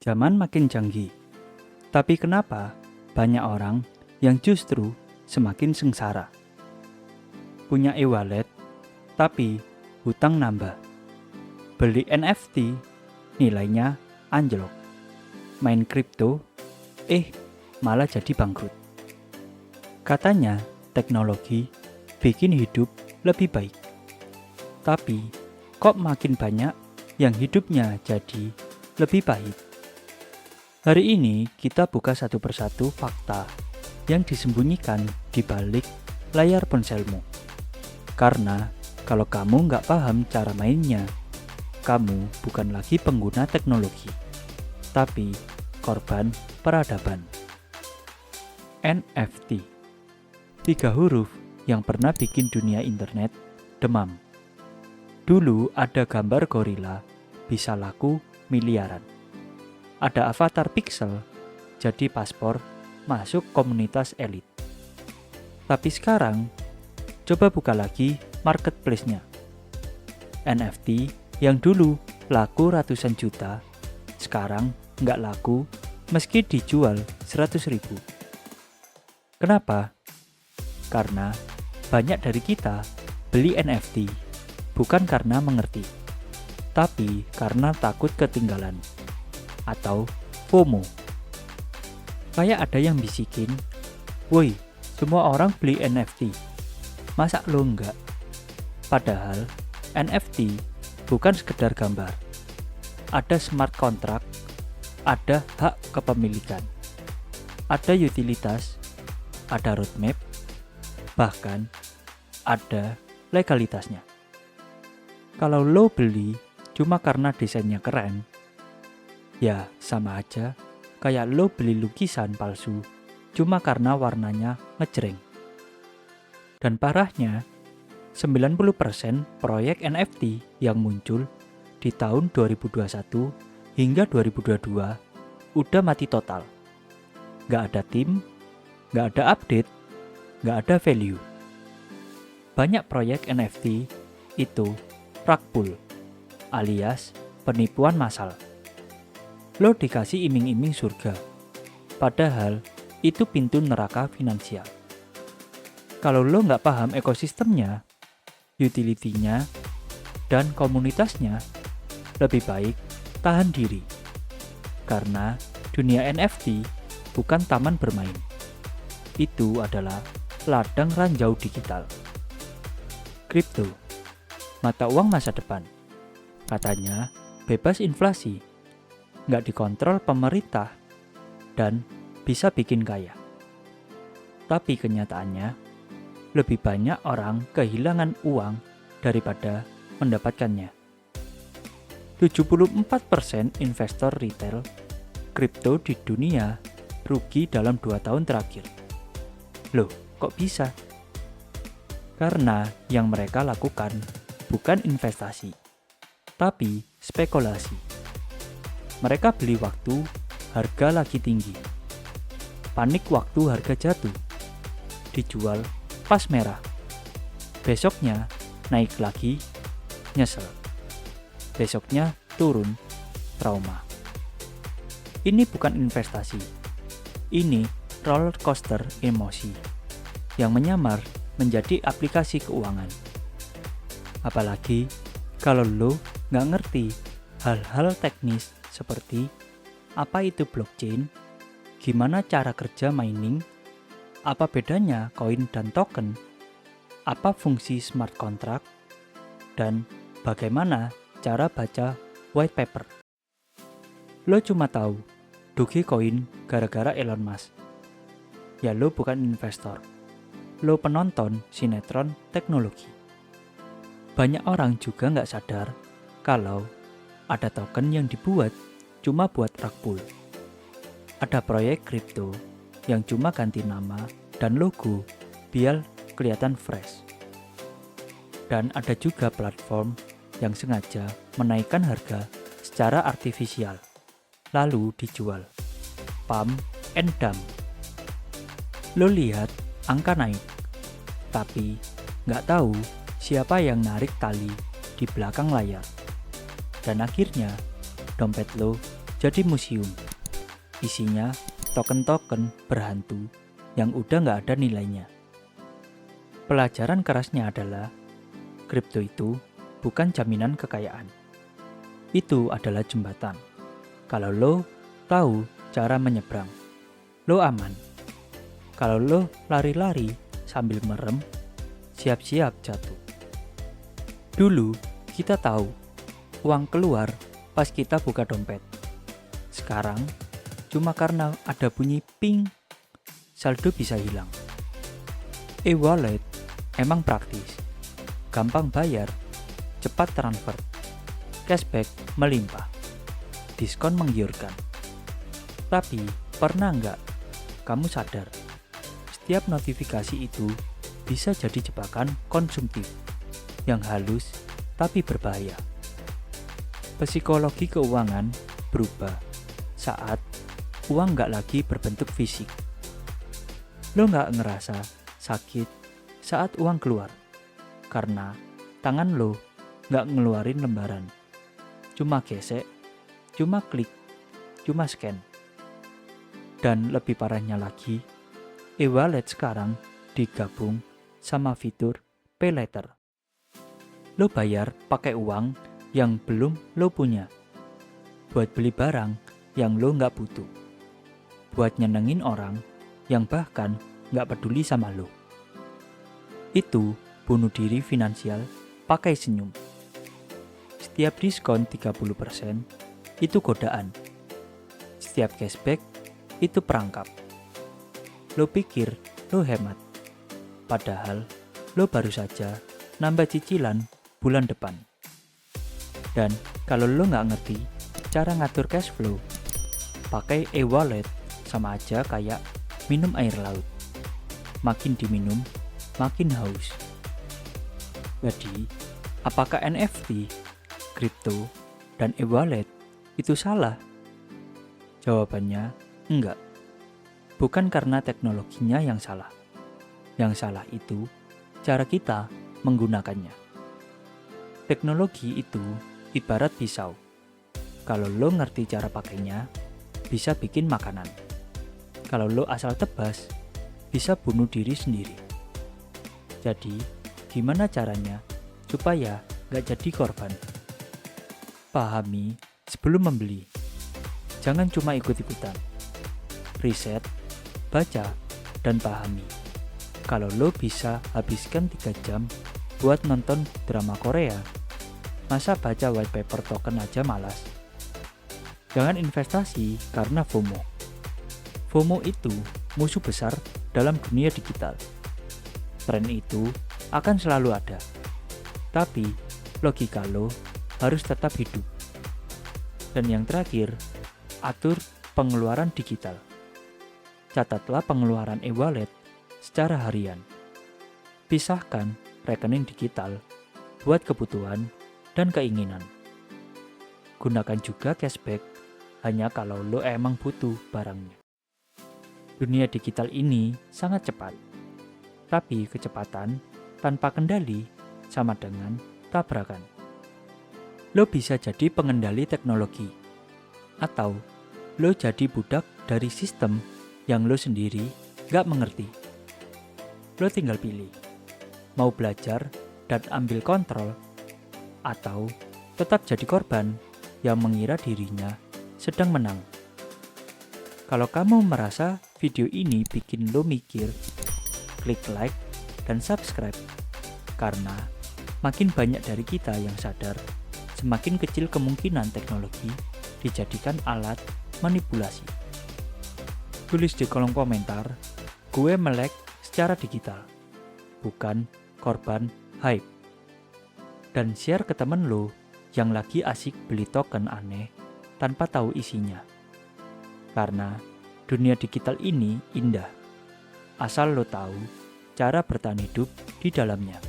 Zaman makin canggih, tapi kenapa banyak orang yang justru semakin sengsara? Punya e-wallet, tapi hutang nambah. Beli NFT, nilainya anjlok. Main kripto, malah jadi bangkrut. Katanya teknologi bikin hidup lebih baik. Tapi kok makin banyak yang hidupnya jadi lebih pahit? Hari ini kita buka satu persatu fakta yang disembunyikan di balik layar ponselmu. Karena kalau kamu nggak paham cara mainnya, kamu bukan lagi pengguna teknologi, tapi korban peradaban. NFT, 3 huruf yang pernah bikin dunia internet demam. Dulu ada gambar gorila bisa laku miliaran. Ada avatar pixel, jadi paspor masuk komunitas elit. Tapi sekarang, coba buka lagi marketplace-nya. NFT yang dulu laku ratusan juta, sekarang nggak laku meski dijual 100.000. Kenapa? Karena banyak dari kita beli NFT bukan karena mengerti, tapi karena takut ketinggalan. Atau FOMO. Kayak ada yang bisikin, "Woi, semua orang beli NFT. Masa lo enggak?" Padahal NFT bukan sekedar gambar. Ada smart contract, ada hak kepemilikan, ada utilitas, ada roadmap, bahkan ada legalitasnya. Kalau lo beli cuma karena desainnya keren, ya sama aja kayak lo beli lukisan palsu cuma karena warnanya ngejreng. Dan parahnya, 90% proyek NFT yang muncul di tahun 2021 hingga 2022 udah mati total. Gak ada tim, gak ada update, gak ada value. Banyak proyek NFT itu rug pull, alias penipuan massal. Lo dikasih iming-iming surga, padahal itu pintu neraka finansial. Kalau lo nggak paham ekosistemnya, utility-nya, dan komunitasnya, lebih baik tahan diri. Karena dunia NFT bukan taman bermain. Itu adalah ladang ranjau digital. Kripto, mata uang masa depan. Katanya bebas inflasi, nggak dikontrol pemerintah, dan bisa bikin kaya. Tapi kenyataannya, lebih banyak orang kehilangan uang daripada mendapatkannya. 74% investor retail kripto di dunia rugi dalam 2 tahun terakhir. Loh, kok bisa? Karena yang mereka lakukan bukan investasi, tapi spekulasi. Mereka beli waktu harga lagi tinggi. Panik waktu harga jatuh. Dijual pas merah. Besoknya naik lagi, nyesel. Besoknya turun, trauma. Ini bukan investasi. Ini roller coaster emosi yang menyamar menjadi aplikasi keuangan. Apalagi kalau lo nggak ngerti hal-hal teknis seperti apa itu blockchain, gimana cara kerja mining, apa bedanya koin dan token, apa fungsi smart contract, dan bagaimana cara baca white paper. Lo cuma tahu Dogecoin gara-gara Elon Musk. Ya lo bukan investor, lo penonton sinetron teknologi. Banyak orang juga nggak sadar kalau ada token yang dibuat cuma buat rug pull. Ada proyek kripto yang cuma ganti nama dan logo biar kelihatan fresh. Dan ada juga platform yang sengaja menaikkan harga secara artifisial, lalu dijual. Pump and dump. Lo lihat angka naik, tapi nggak tahu siapa yang narik tali di belakang layar. Dan akhirnya, dompet lo jadi museum. Isinya token-token berhantu yang udah nggak ada nilainya. Pelajaran kerasnya adalah kripto itu bukan jaminan kekayaan. Itu adalah jembatan. Kalau lo tahu cara menyeberang, lo aman. Kalau lo lari-lari sambil merem, siap-siap jatuh. Dulu kita tahu uang keluar pas kita buka dompet. Sekarang cuma karena ada bunyi ping, saldo bisa hilang. E-wallet emang praktis, gampang bayar, cepat transfer, cashback melimpah, diskon menggiurkan. Tapi pernah nggak kamu sadar, setiap notifikasi itu bisa jadi jebakan konsumtif yang halus tapi berbahaya. Psikologi keuangan berubah saat uang nggak lagi berbentuk fisik. Lo nggak ngerasa sakit saat uang keluar, karena tangan lo nggak ngeluarin lembaran. Cuma gesek, cuma klik, cuma scan. Dan lebih parahnya lagi, e-wallet sekarang digabung sama fitur pay later. Lo bayar pakai uang yang belum lo punya, buat beli barang yang lo nggak butuh, buat nyenengin orang yang bahkan nggak peduli sama lo. Itu bunuh diri finansial pakai senyum. Setiap diskon 30% itu godaan. Setiap cashback itu perangkap. Lo pikir lo hemat, padahal lo baru saja nambah cicilan bulan depan. Dan kalau lo nggak ngerti cara ngatur cash flow, pakai e-wallet sama aja kayak minum air laut. Makin diminum, makin haus. Jadi, apakah NFT, kripto, dan e-wallet itu salah? Jawabannya enggak. Bukan karena teknologinya yang salah. Yang salah itu cara kita menggunakannya. Teknologi itu ibarat pisau. Kalau lo ngerti cara pakainya, bisa bikin makanan. Kalau lo asal tebas, bisa bunuh diri sendiri. Jadi, gimana caranya supaya gak jadi korban? Pahami sebelum membeli. Jangan cuma ikut-ikutan. Riset, baca, dan pahami. Kalau lo bisa habiskan 3 jam buat nonton drama Korea, masa baca white paper token aja malas? Jangan investasi karena FOMO. FOMO itu musuh besar dalam dunia digital. Tren itu akan selalu ada. Tapi logika lo harus tetap hidup. Dan yang terakhir, atur pengeluaran digital. Catatlah pengeluaran e-wallet secara harian. Pisahkan rekening digital buat kebutuhan dan keinginan. Gunakan juga cashback hanya kalau lo emang butuh barangnya. Dunia digital ini sangat cepat, tapi kecepatan tanpa kendali sama dengan tabrakan. Lo bisa jadi pengendali teknologi, atau lo jadi budak dari sistem yang lo sendiri gak mengerti. Lo tinggal pilih, mau belajar dan ambil kontrol, atau tetap jadi korban yang mengira dirinya sedang menang. Kalau kamu merasa video ini bikin lo mikir, klik like dan subscribe, karena makin banyak dari kita yang sadar, semakin kecil kemungkinan teknologi dijadikan alat manipulasi. Tulis di kolom komentar, gue melek secara digital, bukan korban hype. Dan share ke temen lo yang lagi asik beli token aneh tanpa tahu isinya. Karena dunia digital ini indah, asal lo tahu cara bertahan hidup di dalamnya.